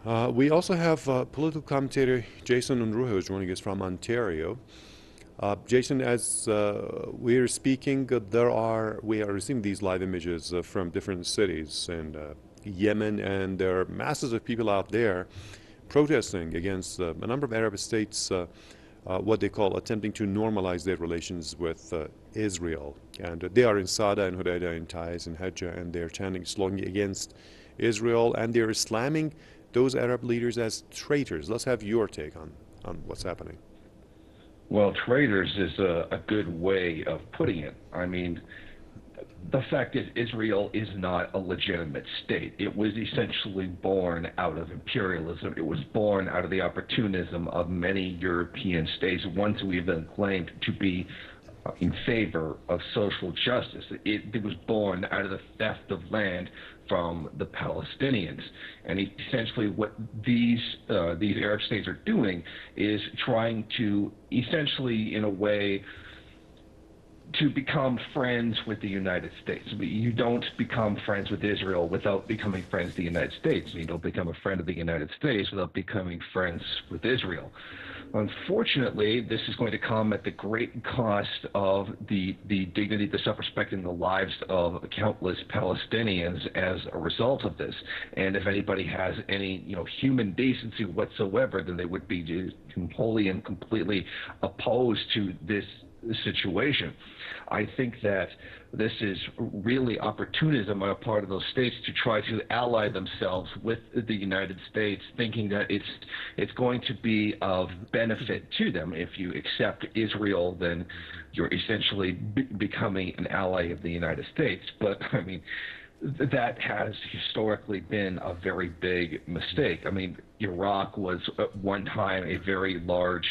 We also have political commentator Jason Unruhe joining us from Ontario. Jason, as we are speaking, we are receiving these live images from different cities in Yemen, and there are masses of people out there protesting against a number of Arab states, what they call attempting to normalize their relations with Israel. And they are in Sada and Hudaydah and Taiz and Hajjah, and they're chanting slogan against Israel, and they're slamming those Arab leaders as traitors. Let's have your take on what's happening. Well, traitors is a good way of putting it. I mean, the fact is, Israel is not a legitimate state. It was essentially born out of imperialism. It was born out of the opportunism of many European states, ones we have been claimed to be in favor of social justice. It was born out of the theft of land from the Palestinians, and essentially what these Arab states are doing is trying to essentially, in a way, to become friends with the United States. You don't become friends with Israel without becoming friends with the United States. You don't become a friend of the United States without becoming friends with Israel. Unfortunately, this is going to come at the great cost of the dignity, the self-respect, and the lives of countless Palestinians as a result of this. And if anybody has any, human decency whatsoever, then they would be wholly and completely opposed to this situation. I think that this is really opportunism on a part of those states to try to ally themselves with the United States, thinking that it's going to be of benefit to them. If you accept Israel, then you're essentially becoming an ally of the United States. But I mean, that has historically been a very big mistake. I mean, Iraq was at one time a very large,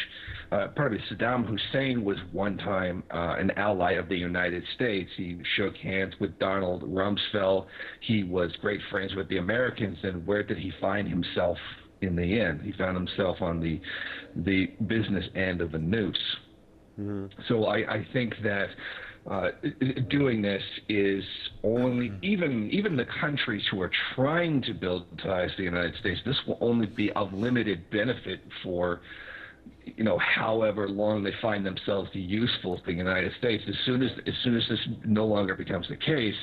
probably Saddam Hussein was one time an ally of the United States. He shook hands with Donald Rumsfeld. He was great friends with the Americans. And where did he find himself in the end? He found himself on the business end of a noose. Mm-hmm. So I think that doing this is only, even the countries who are trying to build ties to the United States, this will only be of limited benefit for, however long they find themselves useful to the United States. As soon as this no longer becomes the case,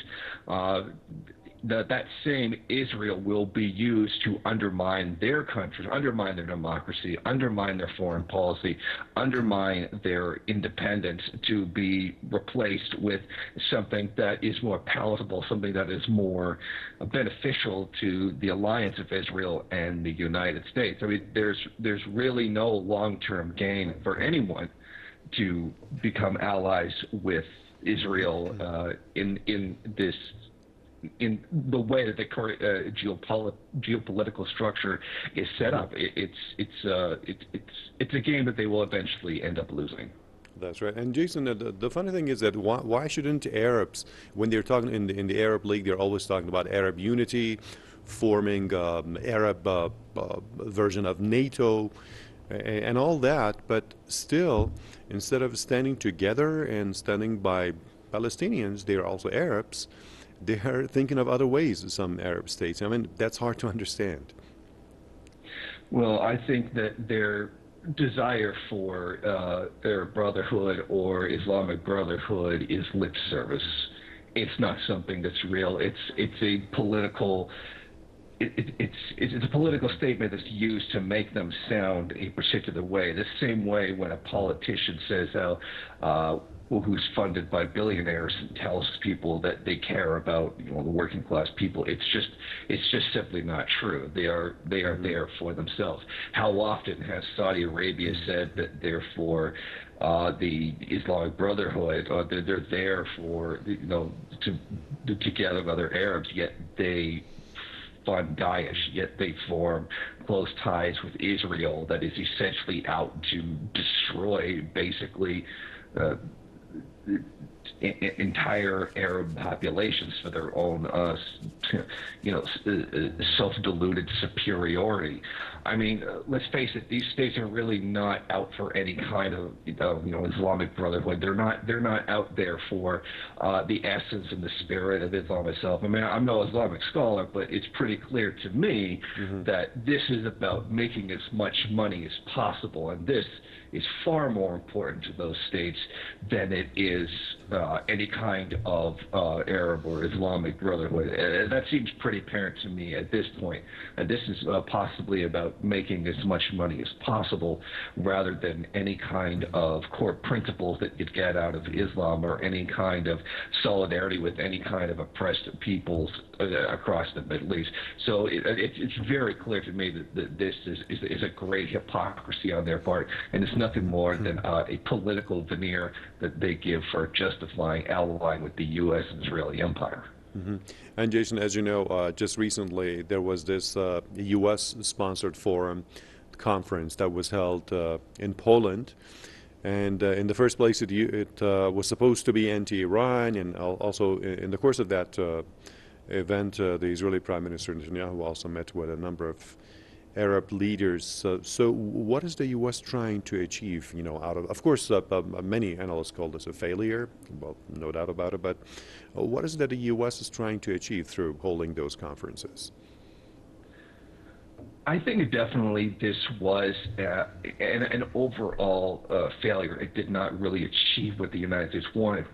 that same Israel will be used to undermine their countries, undermine their democracy, undermine their foreign policy, undermine their independence, to be replaced with something that is more palatable, something that is more beneficial to the alliance of Israel and the United States. I mean, there's really no long-term gain for anyone to become allies with Israel in the way that the current geopolitical structure is set up. It's a game that they will eventually end up losing. That's right. And Jason, the funny thing is that why shouldn't Arabs, when they're talking in the Arab League, they're always talking about Arab unity, forming Arab version of NATO, and all that, but still, instead of standing together and standing by Palestinians, they're also Arabs. They're thinking of other ways, some Arab states. I mean, that's hard to understand. Well, I think that their desire for their brotherhood or Islamic brotherhood is lip service. It's not something that's real. It's a political. It's a political statement that's used to make them sound a particular way. The same way when a politician says how who's funded by billionaires and tells people that they care about the working class people. It's just simply not true. They are there for themselves. How often has Saudi Arabia said that they're for the Islamic Brotherhood, or they're there for to gather with other Arabs, yet they fund Daesh, yet they form close ties with Israel that is essentially out to destroy basically entire Arab populations for their own, self-deluded superiority. I mean, let's face it; these states are really not out for any kind of, Islamic Brotherhood. They're not out there for the essence and the spirit of Islam itself. I mean, I'm no Islamic scholar, but it's pretty clear to me that this is about making as much money as possible, and this is far more important to those states than it is any kind of Arab or Islamic Brotherhood. That seems pretty apparent to me at this point. And this is possibly about making as much money as possible rather than any kind of core principles that you'd get out of Islam or any kind of solidarity with any kind of oppressed peoples across the Middle East. So it's very clear to me that this is a great hypocrisy on their part, and it's nothing more than a political veneer that they give for justifying allying with the U.S. and Israeli empire. And Jason, as you know, just recently there was this U.S.-sponsored forum conference that was held in Poland. And in the first place, it was supposed to be anti-Iran, and also in the course of that event, the Israeli Prime Minister Netanyahu also met with a number of Arab leaders. So what is the U.S. trying to achieve, of course, many analysts call this a failure, well, no doubt about it, but what is it that the U.S. is trying to achieve through holding those conferences? I think definitely this was an overall failure. It did not really achieve what the United States wanted.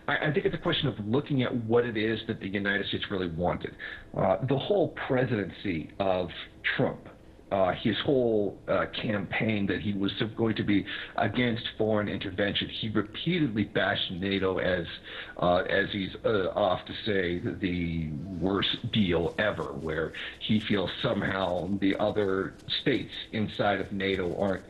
I think it's a question of looking at what it is that the United States really wanted. The whole presidency of Trump, his whole campaign that he was going to be against foreign intervention. He repeatedly bashed NATO as he's off to say the worst deal ever, where he feels somehow the other states inside of NATO aren't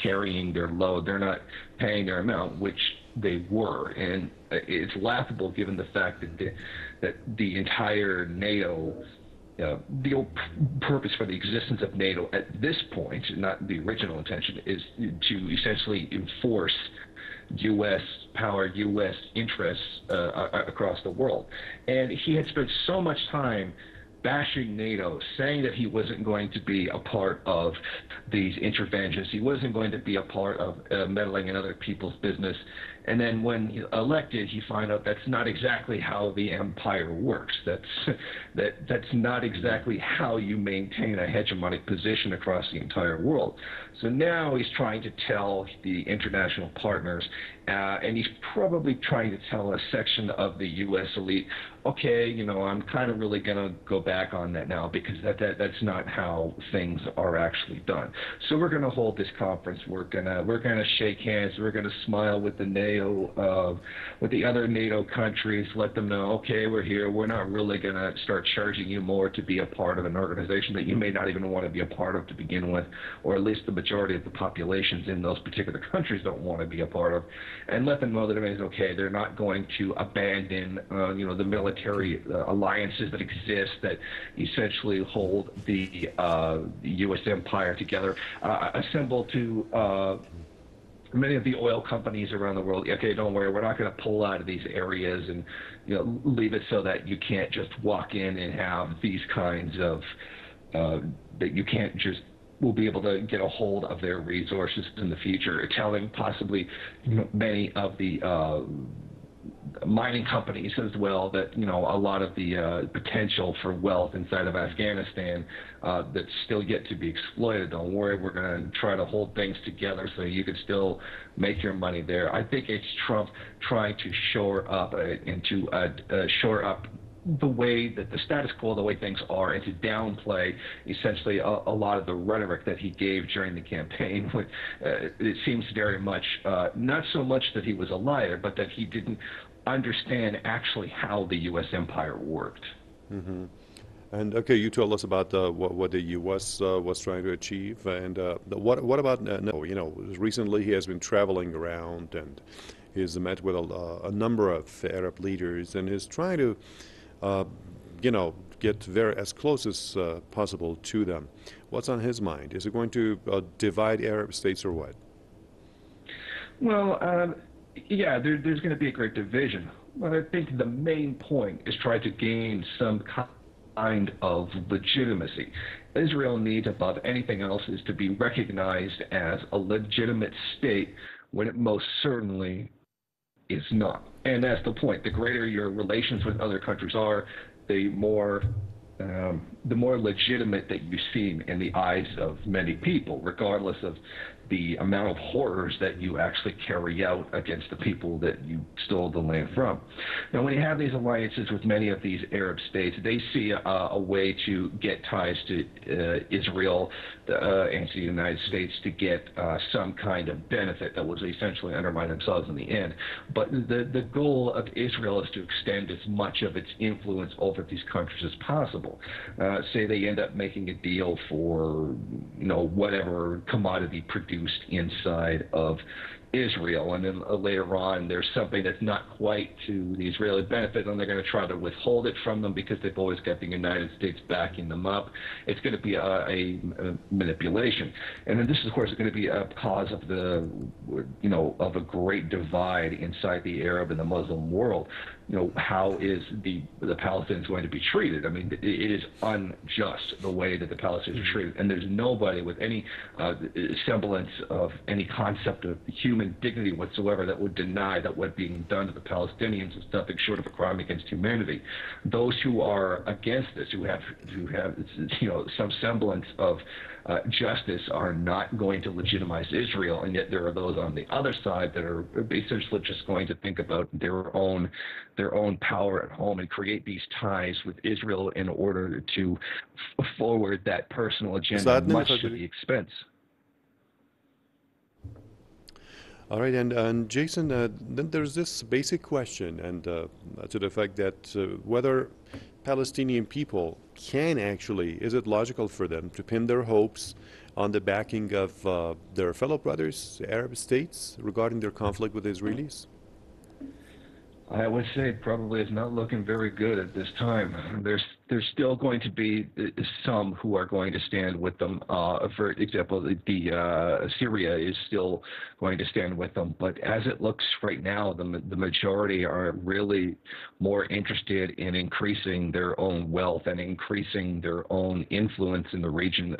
carrying their load. They're not paying their amount, which they were, and it's laughable given the fact that the entire NATO. The whole purpose for the existence of NATO at this point, not the original intention, is to essentially enforce U.S. power, U.S. interests across the world. And he had spent so much time bashing NATO, saying that he wasn't going to be a part of these interventions. He wasn't going to be a part of meddling in other people's business. And then when elected, he found out that's not exactly how the empire works. That's not exactly how you maintain a hegemonic position across the entire world. So now he's trying to tell the international partners, and he's probably trying to tell a section of the U.S. elite, okay, I'm kind of really going to go back on that now because that's not how things are actually done. So we're going to hold this conference. We're gonna shake hands. We're going to smile with the with the other NATO countries, let them know, okay, we're here. We're not really going to start charging you more to be a part of an organization that you may not even want to be a part of to begin with, or at least the majority of the populations in those particular countries don't want to be a part of, and let them know that everything's okay. They're not going to abandon, the military alliances that exist that essentially hold the U.S. empire together, assemble to many of the oil companies around the world. Okay, don't worry, we're not going to pull out of these areas and leave it so that you can't just walk in and have these kinds of that you can't just will be able to get a hold of their resources in the future. Telling possibly many of the mining companies as well that a lot of the potential for wealth inside of Afghanistan that's still yet to be exploited. Don't worry, we're going to try to hold things together so you can still make your money there. I think it's Trump trying to shore up shore up the way that the status quo, the way things are, and to downplay essentially a lot of the rhetoric that he gave during the campaign. It seems very much not so much that he was a liar, but that he didn't understand actually how the U.S. empire worked. Mm-hmm. And okay, you told us about what the U.S. Was trying to achieve, and what about no? Recently he has been traveling around and he's met with a number of Arab leaders and is trying to get as close as possible to them. What's on his mind? Is it going to divide Arab states or what? Well, Yeah, there's going to be a great division. But I think the main point is try to gain some kind of legitimacy. Israel needs, above anything else, is to be recognized as a legitimate state when it most certainly is not. And that's the point. The greater your relations with other countries are, the more the more legitimate that you seem in the eyes of many people, regardless of the amount of horrors that you actually carry out against the people that you stole the land from. Now, when you have these alliances with many of these Arab states, they see a way to get ties to Israel and to the United States to get some kind of benefit that will essentially undermine themselves in the end. But the goal of Israel is to extend as much of its influence over these countries as possible. Say they end up making a deal for, whatever commodity produced inside of Israel, and then later on there's something that's not quite to the Israeli benefit, and they're going to try to withhold it from them because they've always got the United States backing them up. It's going to be a manipulation, and then this, of course, is going to be a cause of of a great divide inside the Arab and the Muslim world. How is the Palestinians going to be treated? I mean, it is unjust the way that the Palestinians are treated, and there's nobody with any semblance of any concept of human dignity whatsoever that would deny that what being done to the Palestinians is nothing short of a crime against humanity. Those who are against this, who have some semblance of justice, are not going to legitimize Israel, and yet there are those on the other side that are essentially just going to think about their own power at home and create these ties with Israel in order to forward that personal agenda, much to the expense. All right, and Jason, then there's this basic question, and to the fact that whether Palestinian people can actually, is it logical for them to pin their hopes on the backing of their fellow brothers, Arab states, regarding their conflict with Israelis? I would say probably is not looking very good at this time. There's still going to be some who are going to stand with them. For example, Syria is still going to stand with them. But as it looks right now, the majority are really more interested in increasing their own wealth and increasing their own influence in the region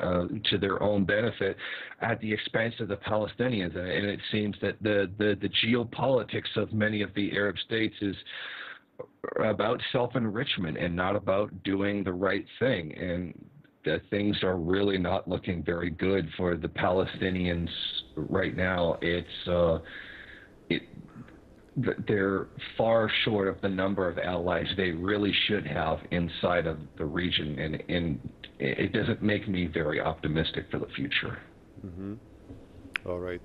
to their own benefit at the expense of the Palestinians. And it seems that the geopolitics of many of the Arab states is about self-enrichment and not about doing the right thing, and that things are really not looking very good for the Palestinians right now. They're far short of the number of allies they really should have inside of the region, and it doesn't make me very optimistic for the future. Mm-hmm. All right.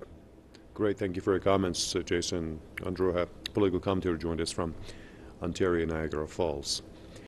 Great. Thank you for your comments, Jason. Unruhe, political commentator, joined us from Ontario, Niagara Falls.